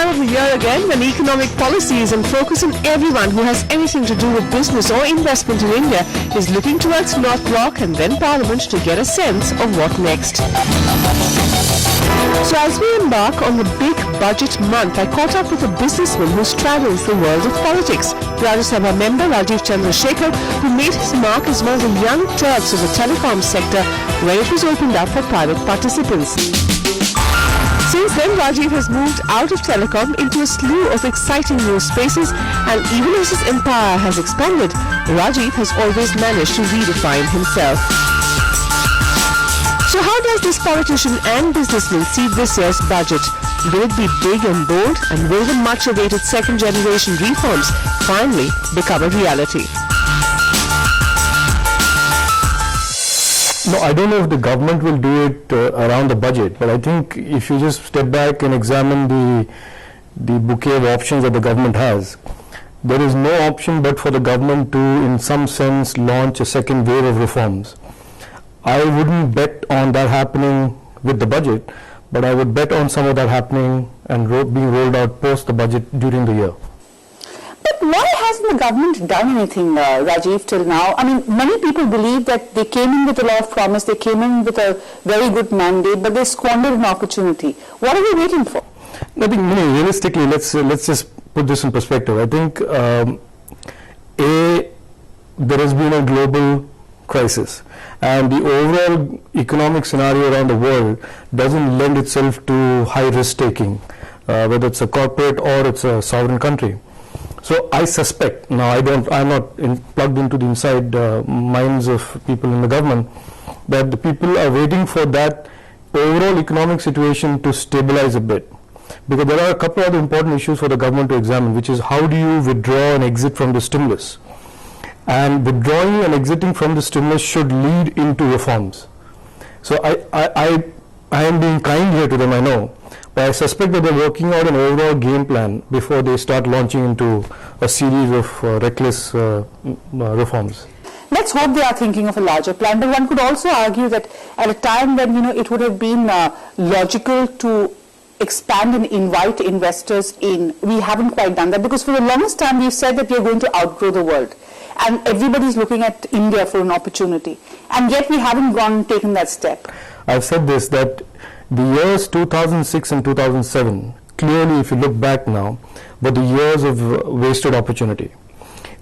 time of the year again when economic policies and focus on everyone who has anything to do with business or investment in India is looking towards North Block and then Parliament to get a sense of what next. So as we embark on the big budget month, I caught up with a businessman who straddles the world of politics. Rajya Sabha member Rajeev Chandrasekhar, who made his mark as one of the young Turks of the telecom sector when it was opened up for private participants. Since then, Rajeev has moved out of telecom into a slew of exciting new spaces, and even as his empire has expanded, Rajeev has always managed to redefine himself. So how does this politician and businessman see this year's budget? Will it be big and bold, and will the much-awaited second-generation reforms finally become a reality? No, I don't know if the government will do it around the budget, but I think if you just step back and examine the bouquet of options that the government has, there is no option but for the government to, in some sense, launch a second wave of reforms. I wouldn't bet on that happening with the budget, but I would bet on some of that happening and being rolled out post the budget during the year. But why hasn't the government done anything, Rajeev, till now? I mean, many people believe that they came in with a lot of promise, they came in with a very good mandate, but they squandered an opportunity. What are we waiting for? I think, realistically, let's just put this in perspective. I think, there has been a global crisis, and the overall economic scenario around the world doesn't lend itself to high risk taking, whether it's a corporate or it's a sovereign country. So I suspect, now I'm not plugged into the inside minds of people in the government, that the people are waiting for that overall economic situation to stabilize a bit. Because there are a couple of other important issues for the government to examine, which is how do you withdraw and exit from the stimulus? And withdrawing and exiting from the stimulus should lead into reforms. So I am being kind here to them, I know. But I suspect that they're working out an overall game plan before they start launching into a series of reckless reforms. Let's hope they are thinking of a larger plan, but one could also argue that at a time when it would have been logical to expand and invite investors in, we haven't quite done that, because for the longest time we've said that we are going to outgrow the world and everybody's looking at India for an opportunity, and yet we haven't taken that step. I've said this, that the years 2006 and 2007, clearly if you look back now, were the years of wasted opportunity.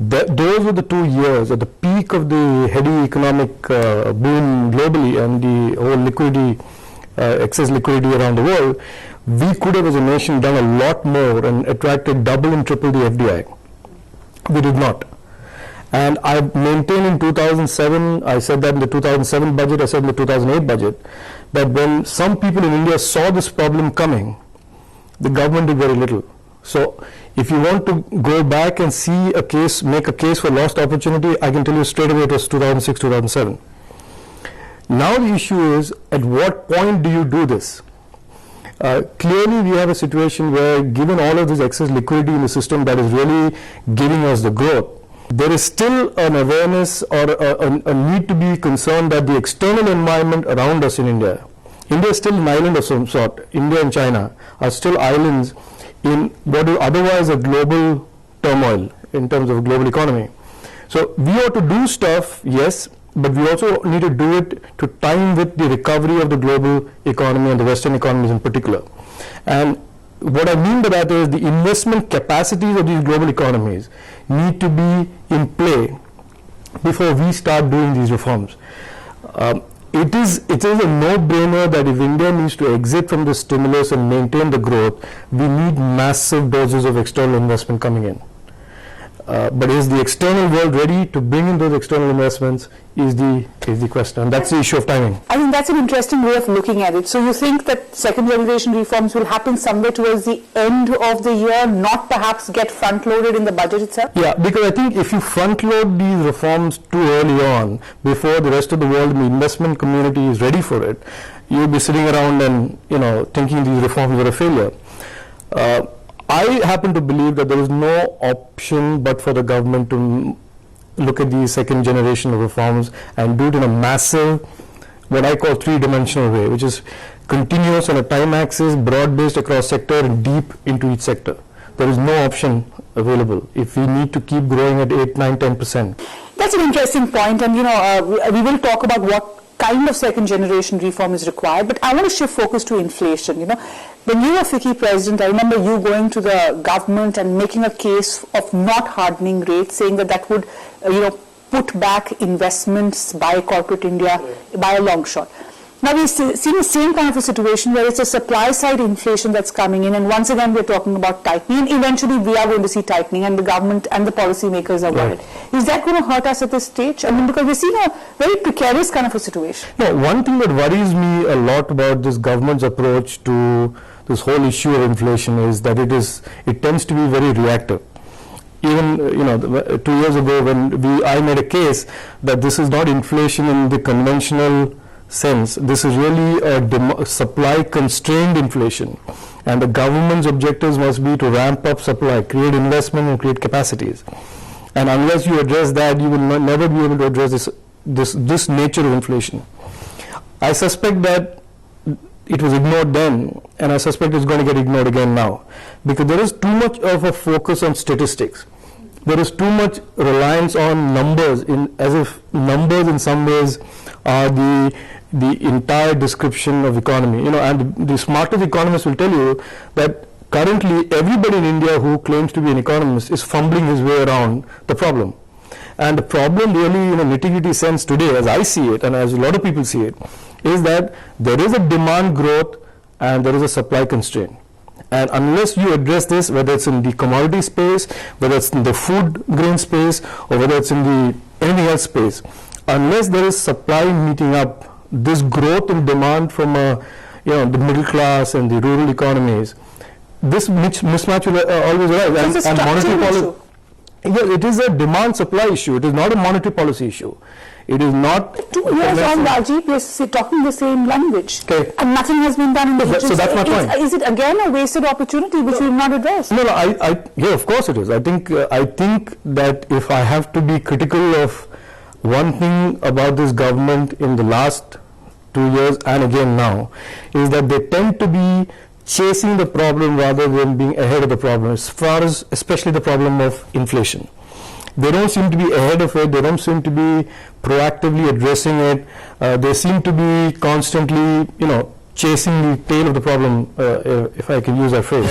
Those were the 2 years at the peak of the heady economic boom globally and the whole liquidity, excess liquidity around the world. We could have as a nation done a lot more and attracted double and triple the FDI. We did not. And I maintained in 2007, I said that in the 2007 budget, I said in the 2008 budget, that when some people in India saw this problem coming, the government did very little. So if you want to go back and see a case, make a case for lost opportunity, I can tell you straight away it was 2006, 2007. Now the issue is, at what point do you do this? Clearly we have a situation where, given all of this excess liquidity in the system that is really giving us the growth, there is still an awareness or a need to be concerned that the external environment around us in India, India is still an island of some sort. India and China are still islands in what is otherwise a global turmoil in terms of global economy. So we ought to do stuff, yes, but we also need to do it to time with the recovery of the global economy and the Western economies in particular. And what I mean by that is the investment capacities of these global economies need to be in play before we start doing these reforms. It is a no-brainer that if India needs to exit from the stimulus and maintain the growth, we need massive doses of external investment coming in. But is the external world ready to bring in those external investments is the question, and that's the issue of timing. I think that's an interesting way of looking at it. So you think that second generation reforms will happen somewhere towards the end of the year, not perhaps get front loaded in the budget itself? Yeah, because I think if you front load these reforms too early on, before the rest of the world and the investment community is ready for it, you'll be sitting around and thinking these reforms were a failure. I happen to believe that there is no option but for the government to look at the second generation of reforms and do it in a massive, what I call three-dimensional way, which is continuous on a time axis, broad-based across sector and deep into each sector. There is no option available if we need to keep growing at 8, 9, 10%. That's an interesting point, and we will talk about what kind of second generation reform is required, but I want to shift focus to inflation. When you were FICCI president, I remember you going to the government and making a case of not hardening rates, saying that would put back investments by corporate India by a long shot. Now we've seen the same kind of a situation where it's a supply side inflation that's coming in, and once again we're talking about tightening, and eventually we are going to see tightening, and the government and the policymakers are worried. Is that going to hurt us at this stage? I mean, because we're seeing a very precarious kind of a situation. No, one thing that worries me a lot about this government's approach to this whole issue of inflation is that it tends to be very reactive. Even 2 years ago when I made a case that this is not inflation in the conventional sense, this is really a supply constrained inflation, and the government's objectives must be to ramp up supply, create investment and create capacities, and unless you address that, you will never be able to address this nature of inflation. I suspect that it was ignored then, and I suspect it's going to get ignored again now, because there is too much of a focus on statistics. There is too much reliance on numbers, as if numbers in some ways are the entire description of economy. And the smartest economists will tell you that currently everybody in India who claims to be an economist is fumbling his way around the problem. And the problem really, in a nitty-gritty sense today, as I see it and as a lot of people see it, is that there is a demand growth and there is a supply constraint. And unless you address this, whether it's in the commodity space, whether it's in the food grain space, or whether it's in the anything else space, unless there is supply meeting up this growth in demand from the middle class and the rural economies, this mismatch will always arise. It's a structural issue. Yes, it is a demand supply issue. It is not a monetary policy issue. It is not. 2 years on, Rajeev, we're talking the same language, and nothing has been done in the So that's my point. Is it again a wasted opportunity which we have not addressed? No, yeah, of course it is. I think that if I have to be critical of one thing about this government in the last 2 years and again now, is that they tend to be chasing the problem rather than being ahead of the problem, as far as especially the problem of inflation. They don't seem to be ahead of it. They don't seem to be proactively addressing it. They seem to be constantly, chasing the tail of the problem, if I can use that phrase.